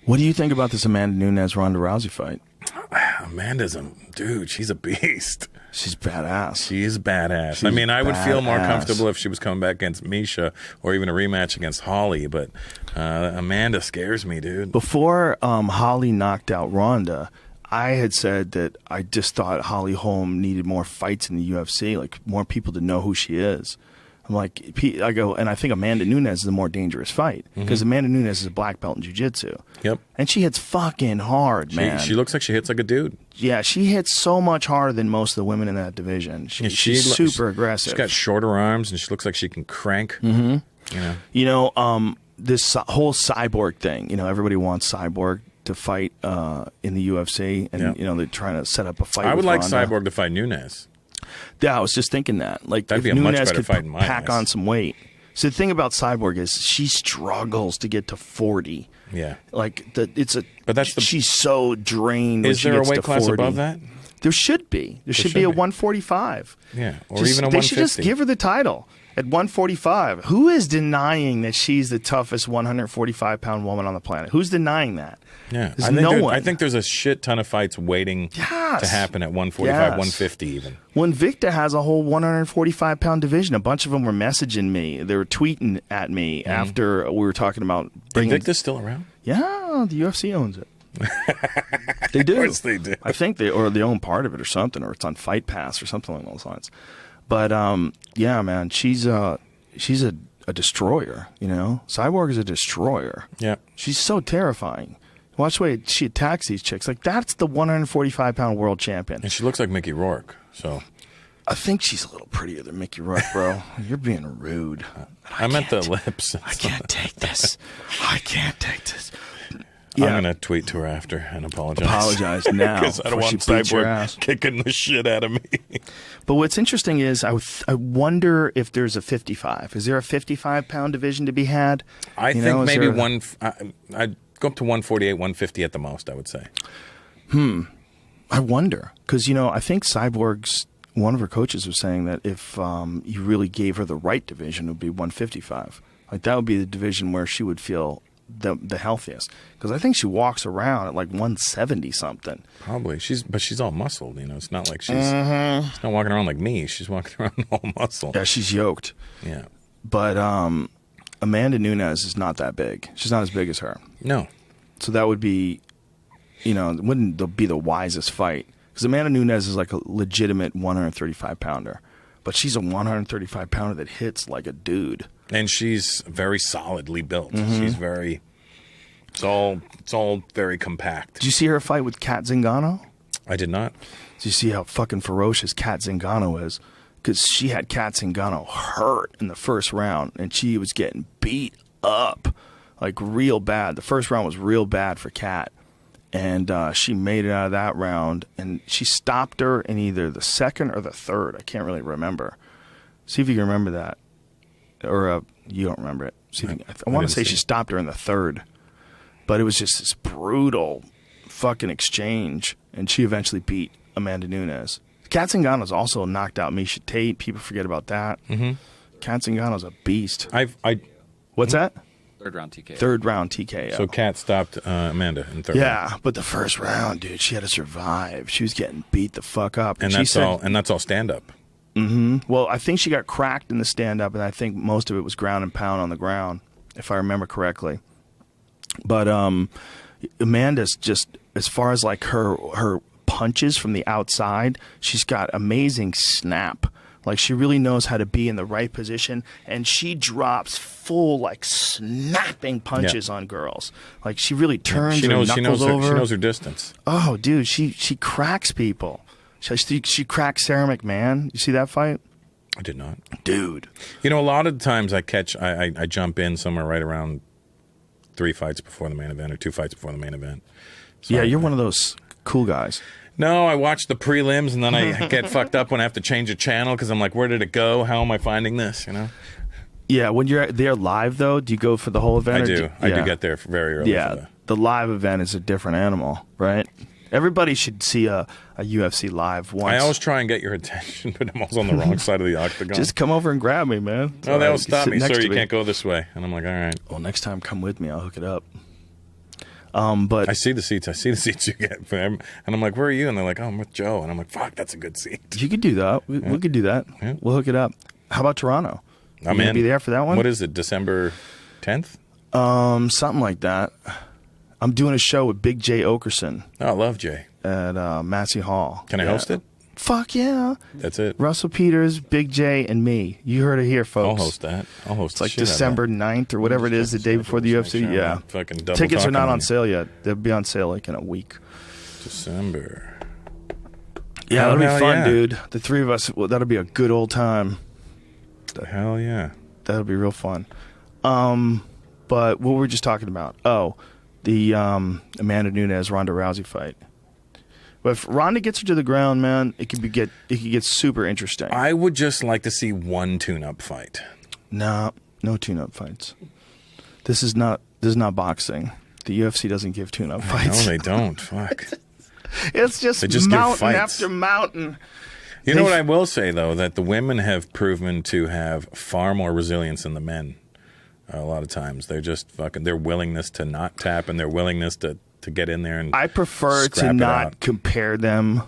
What do you think about this Amanda Nunes Ronda Rousey fight? Amanda's dude. She's a beast. She's badass. She is badass. I mean, I would feel more comfortable if she was coming back against Misha or even a rematch against Holly, but Amanda scares me, dude. Before Holly knocked out Ronda, I had said that I just thought Holly Holm needed more fights in the UFC, like more people to know who she is. I'm like, I go, and I think Amanda Nunes is a more dangerous fight because Amanda Nunes is a black belt in jiu-jitsu. Yep. And she hits fucking hard, man. She looks like she hits like a dude. Yeah, she hits so much harder than most of the women in that division. She's super aggressive. She's got shorter arms, and she looks like she can crank. You know, this whole cyborg thing, you know, everybody wants Cyborg to fight in the UFC, and, you know, they're trying to set up a fight. I would like Ronda. Cyborg to fight Nunes. Yeah, I was just thinking that. Like, that'd if be a much Nunes better could fight in my pack eyes. on some weight. So the thing about Cyborg is she struggles to get to 40. Yeah. Like, she's so drained. Is there a weight class above that? There should be. There should be a 145. Yeah, or even a 150. They should just give her the title at 145. Who is denying that she's the toughest 145-pound woman on the planet? Who's denying that? Yeah, There's no one. I think there's a shit ton of fights waiting to happen at 145, 150 even. When Victor has a whole 145-pound division, a bunch of them were messaging me. They were tweeting at me after we were talking about bringing. Is Victor's still around? Yeah, the UFC owns it. They do. Of course they do. I think they own part of it or something, or it's on Fight Pass or something along those lines. But yeah, man, she's a destroyer. You know, Cyborg is a destroyer. Yeah, she's so terrifying. Watch the way she attacks these chicks. Like, that's the 145-pound world champion. And she looks like Mickey Rourke. So I think she's a little prettier than Mickey Rourke, bro. You're being rude. I meant the lips. I can't take this. I can't take this. Yeah. I'm going to tweet to her after and apologize. Apologize now. Because I don't want Cyborg kicking the shit out of me. But what's interesting is I wonder if there's a 55. Is there a 55-pound division to be had? I think maybe I'd go up to 148, 150 at the most, I would say. I wonder. Because, you know, I think Cyborg's, one of her coaches was saying that if you really gave her the right division, it would be 155. Like, that would be the division where she would feel the healthiest, because I think she walks around at like 170 something. Probably. But she's all muscled. You know, it's not like she's not walking around like me. She's walking around all muscle. Yeah, she's yoked. Yeah, but Amanda Nunes is not that big. She's not as big as her. No. So that would be, you know, wouldn't be the wisest fight, because Amanda Nunes is like a legitimate 135-pounder, but she's a 135-pounder that hits like a dude. And she's very solidly built. She's very. It's all very compact. Did you see her fight with Kat Zingano? I did not. Did you see how fucking ferocious Kat Zingano is? Because she had Kat Zingano hurt in the first round, and she was getting beat up, like real bad. The first round was real bad for Kat, and she made it out of that round, and she stopped her in either the second or the third. I can't really remember. See if you can remember that. Or you don't remember it. See, I want to say she stopped her in the third, but it was just this brutal fucking exchange, and she eventually beat Amanda Nunes. Kat Zingano's also knocked out Miesha Tate. People forget about that. Kat Zingano's a beast. What's that? Third round TKO. Third round TKO. So Kat stopped Amanda in third. Yeah, but the first round, dude, she had to survive. She was getting beat the fuck up, and that's all stand up. Well, I think she got cracked in the stand-up, and I think most of it was ground and pound on the ground, if I remember correctly. But Amanda's just, as far as like her punches from the outside, she's got amazing snap. Like, she really knows how to be in the right position, and she drops full, like, snapping punches on girls. Like, she really turns her knuckles over. She knows her distance. Oh, dude, she cracks people. She cracked Sarah McMahon. You see that fight? I did not. Dude. You know, a lot of the times I jump in somewhere right around 3 fights before the main event or 2 fights before the main event. So yeah, you're one of those cool guys. No, I watch the prelims, and then I get fucked up when I have to change a channel because I'm like, where did it go? How am I finding this? You know? Yeah, when you're there live, though, do you go for the whole event? I do. I do get there very early. Yeah, the live event is a different animal, right? Everybody should see a UFC live once. I always try and get your attention, but I'm always on the wrong side of the octagon. Just come over and grab me, man. No, they'll stop me. Sir, you can't go this way. And I'm like, all right. Well, next time, come with me. I'll hook it up. But I see the seats. I see the seats you get for them, and I'm like, "Where are you?" And they're like, "Oh, I'm with Joe." And I'm like, "Fuck, that's a good seat." you could do that. We could do that. Yeah. We'll hook it up. How about Toronto? I'm You gonna in. be there for that one? What is it? December 10th? Something like that. I'm doing a show with Big Jay Okerson Oh, I love Jay. at Massey Hall. Can I host it? Fuck yeah. That's it. Russell Peters, Big J, and me. You heard it here, folks. I'll host that. I'll host It's like December 9th or whatever it is, the day before the UFC. Sure, yeah. fucking double Tickets are not talking on sale yet. They'll be on sale like in a week. December. Yeah, that'll be Hell fun, yeah. dude. The three of us, well, that'll be a good old time. Hell yeah. That'll be real fun. But what were we just talking about? Oh, the Amanda Nunes Ronda Rousey fight. But if Ronda gets her to the ground, man, it could get super interesting. I would just like to see one tune-up fight. No tune-up fights. This is not boxing. The UFC doesn't give tune-up fights. No, they don't. Fuck. It's just give mountain fights. after mountain. You know what I will say, though? That the women have proven to have far more resilience than the men. A lot of times. They're just fucking, their willingness to not tap and their willingness to get in there and I prefer scrap to it not out. compare them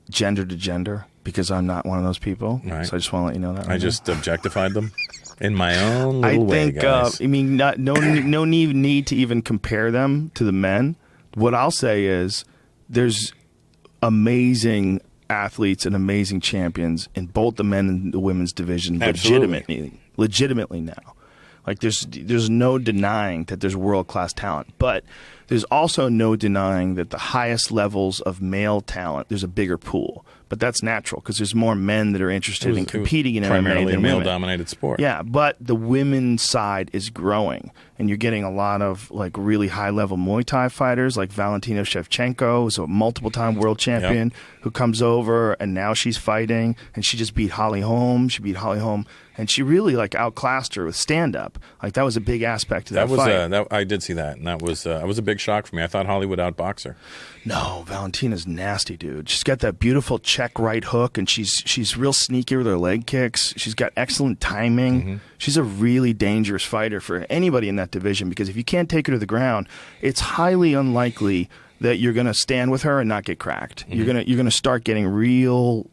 gender to gender because I'm not one of those people. Right. So I just want to let you know that. I just objectified them in my own little way, guys. I mean, no need to even compare them to the men. What I'll say is there's amazing athletes and amazing champions in both the men and the women's division. Absolutely. Legitimately now. Like there's no denying that there's world-class talent, but there's also no denying that the highest levels of male talent, there's a bigger pool. But that's natural because there's more men that are interested in competing in MMA primarily than a women. male-dominated sport. Yeah, but the women's side is growing, and you're getting a lot of like really high-level Muay Thai fighters, like Valentina Shevchenko, who's a multiple-time world champion, who comes over, and now she's fighting, and she just beat Holly Holm. She beat Holly Holm, and she really like outclassed her with stand-up. Like that was a big aspect to that fight. I did see that, and that was a big shock for me. I thought Holly would outbox her. No, Valentina's nasty, dude. She's got that beautiful check right hook, and she's real sneaky with her leg kicks. She's got excellent timing. Mm-hmm. She's a really dangerous fighter for anybody in that division because if you can't take her to the ground, it's highly unlikely that you're going to stand with her and not get cracked. Mm-hmm. You're gonna start getting real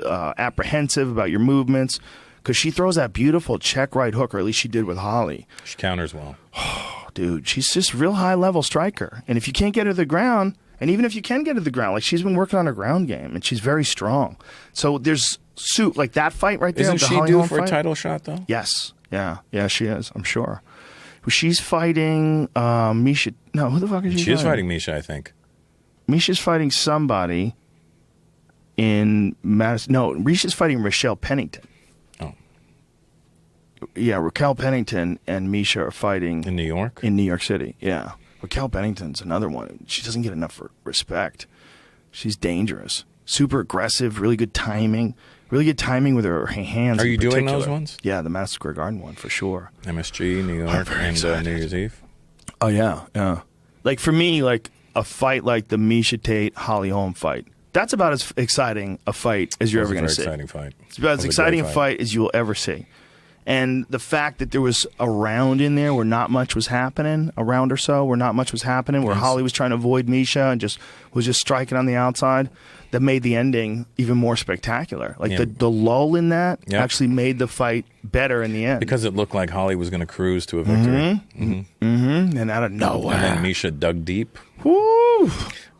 apprehensive about your movements because she throws that beautiful check right hook, or at least she did with Holly. She counters well. Dude, she's just real high-level striker. And if you can't get her to the ground, and even if you can get her to the ground, like she's been working on her ground game, and she's very strong. So there's like that fight right there. Isn't the she Holly due Holm for a fight? title shot, though? Yes. Yeah, she is, I'm sure. She's fighting Misha. No, who the fuck is she fighting? She is fighting Misha, I think. Misha's fighting somebody in Madison. No, Misha's fighting Rochelle Pennington. Oh. Yeah, Raquel Pennington and Misha are fighting In New York? In New York City, yeah. Raquel Pennington's another one. She doesn't get enough respect. She's dangerous, super aggressive, really good timing with her hands. Are you doing particular. those ones? Yeah, the Madison Square Garden one for sure. MSG, New York, and New Year's Eve? Oh yeah. Like for me, like a fight like the Misha Tate Holly Holm fight. That's about as exciting a fight as you're ever going to see. Exciting fight. It's about as exciting a fight as you will ever see. And the fact that there was a round in there where not much was happening, a round or so where not much was happening, where Holly was trying to avoid Misha and was just striking on the outside, that made the ending even more spectacular. Like the lull in that actually made the fight better in the end. Because it looked like Holly was going to cruise to a victory. And out of nowhere. And then Misha dug deep. Woo!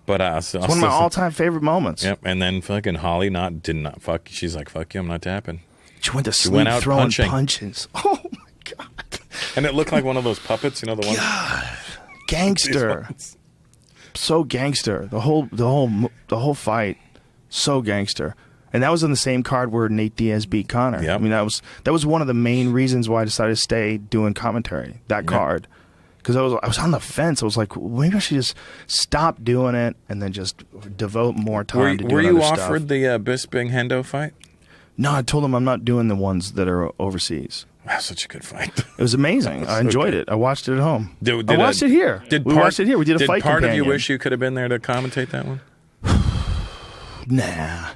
But it's one of my all-time favorite moments. Yep. And then fucking Holly did not fuck. She's like, fuck you, I'm not tapping. She went to sleep throwing punches. Oh my god! And it looked like one of those puppets, you know, the one. God, gangster. So gangster. The whole fight, so gangster. And that was on the same card where Nate Diaz beat Conor. Yep. I mean, that was one of the main reasons why I decided to stay doing commentary. That card. Because I was on the fence. I was like, maybe I should just stop doing it and then just devote more time to doing Were other you stuff. offered the Bisping Hendo fight? No, I told him I'm not doing the ones that are overseas. Wow, such a good fight. It was amazing. I enjoyed it. I watched it at home. I watched it here. We watched it here. We did a fight part companion. of you wish you could have been there to commentate that one? Nah.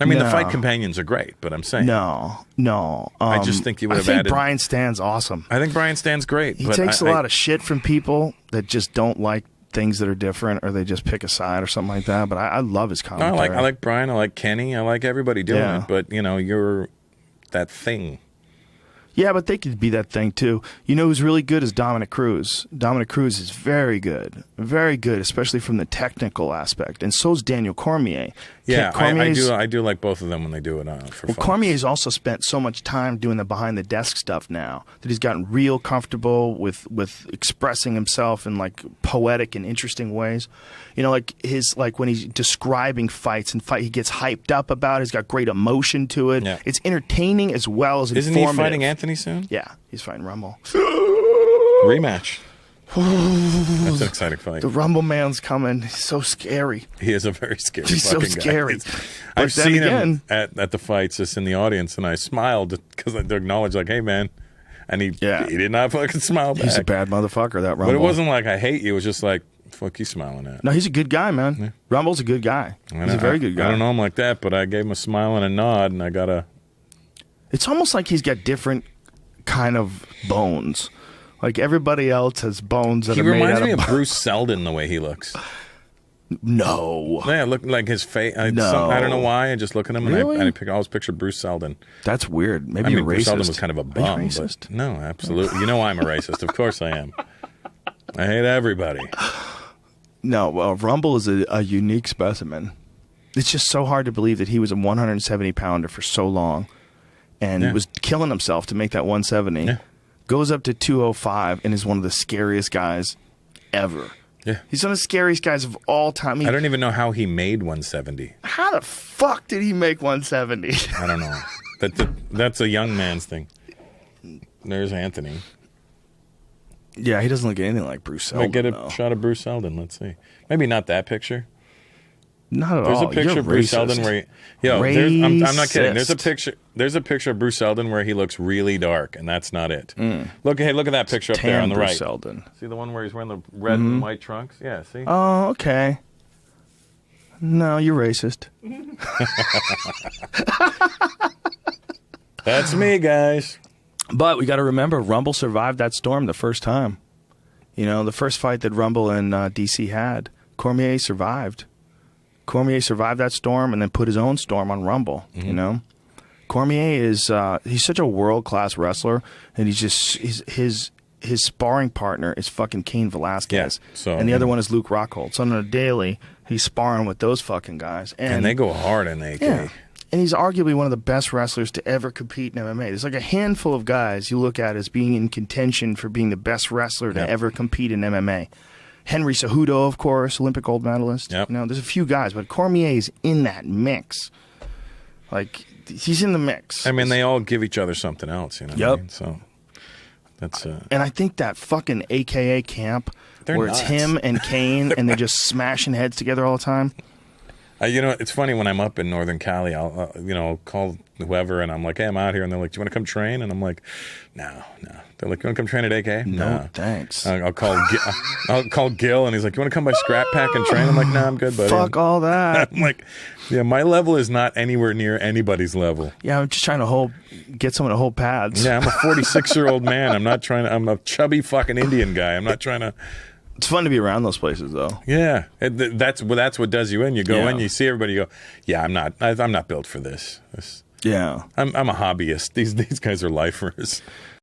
I mean, the fight companions are great, but I'm saying. No. I just think you would have I think added. Brian Stan's awesome. I think Brian Stan's great. He takes a lot of shit from people that just don't like things that are different, or they just pick a side or something like that. But I love his No, commentary. I like Brian. I like Kenny. I like everybody doing Yeah. it. But you're that thing. Yeah, but they could be that thing too. You know who's really good is Dominic Cruz. Dominic Cruz is very good, especially from the technical aspect. And so's Daniel Cormier. Yeah, I do like both of them when they do it for fun. Cormier's also spent so much time doing the behind the desk stuff now that he's gotten real comfortable with expressing himself in like poetic and interesting ways. Like when he's describing fights he gets hyped up about it. He's got great emotion to it. Yeah. It's entertaining as well as Isn't informative. he fighting Anthony soon? Yeah, he's fighting Rumble. Rematch. That's an exciting fight. The Rumble man's coming. He's so scary. He is a very scary He's so fucking guy. scary. I've then seen again- him at the fights just in the audience, and I smiled because I acknowledged, like, hey, man. And he did not fucking smile back. He's a bad motherfucker, that Rumble. But it wasn't like, I hate you. It was just like, fuck you smiling at. No, he's a good guy, man. Yeah. Rumble's a good guy. He's a very good guy. I don't know him like that, but I gave him a smile and a nod, and I got a... It's almost like he's got different kind of bones. Like everybody else has bones that He are made reminds out me of of Bruce Seldon the way he looks. No. Yeah, look like his face. No. I don't know why. I just look at him Really? and I always picture Bruce Seldon. That's weird. Maybe I mean, you're Bruce racist. Seldon was kind of a bum. Are you racist? But no, absolutely. You know I'm a racist. Of course I am. I hate everybody. No, well, Rumble is a unique specimen. It's just so hard to believe that he was a 170 pounder for so long and was killing himself to make that 170. Yeah. Goes up to 205 and is one of the scariest guys ever. Yeah. He's one of the scariest guys of all time. I mean, I don't even know how he made 170. how the fuck did he make 170? I don't know. That's a young man's thing. There's Anthony. Yeah, he doesn't look anything like Bruce Seldon. Get a though. shot of Bruce Seldon. Let's see. Maybe not that picture. Not at There's all. a picture You're of Bruce racist. Seldon where I'm not kidding. Racist. There's a picture of Bruce Seldon where he looks really dark, and that's not it. Look at that picture up there Tan on the Bruce right. Seldon. See the one where he's wearing the red and white trunks? Yeah, see? Oh, okay. No, you're racist. That's me, guys. But we got to remember, Rumble survived that storm the first time. You know, the first fight that Rumble and DC had, Cormier survived. Cormier survived that storm and then put his own storm on Rumble. You know, Cormier is he's such a world class wrestler, and his sparring partner is fucking Cain Velasquez, and the other one is Luke Rockhold. So on a daily, he's sparring with those fucking guys, And they go hard in AK. yeah. And he's arguably one of the best wrestlers to ever compete in MMA. There's like a handful of guys you look at as being in contention for being the best wrestler to ever compete in MMA. Henry Cejudo, of course, Olympic gold medalist. Yep. You know, there's a few guys, but Cormier is in that mix. Like, he's in the mix. I mean, they all give each other something else, you know what I Yep. mean? So that's... And I think that fucking AKA camp They're where nuts. it's him and Kane and they're just smashing heads together all the time. it's funny when I'm up in Northern Cali, I'll call whoever and I'm like, hey, I'm out here. And they're like, do you want to come train? And I'm like, no. They're like, you want to come train at AK? No, thanks. I'll call Gil and he's like, you want to come by Scrap Pack and train? I'm like, no, I'm good, buddy. Fuck all that. I'm like, yeah, my level is not anywhere near anybody's level. Yeah, I'm just trying to get someone to hold pads. Yeah, I'm a 46-year-old man. I'm a chubby fucking Indian guy. I'm not trying to... It's fun to be around those places, though. Yeah, that's what does you in. You go Yeah. in, you see everybody, you go, yeah, I'm not built for this. Yeah. I'm a hobbyist. These guys are lifers.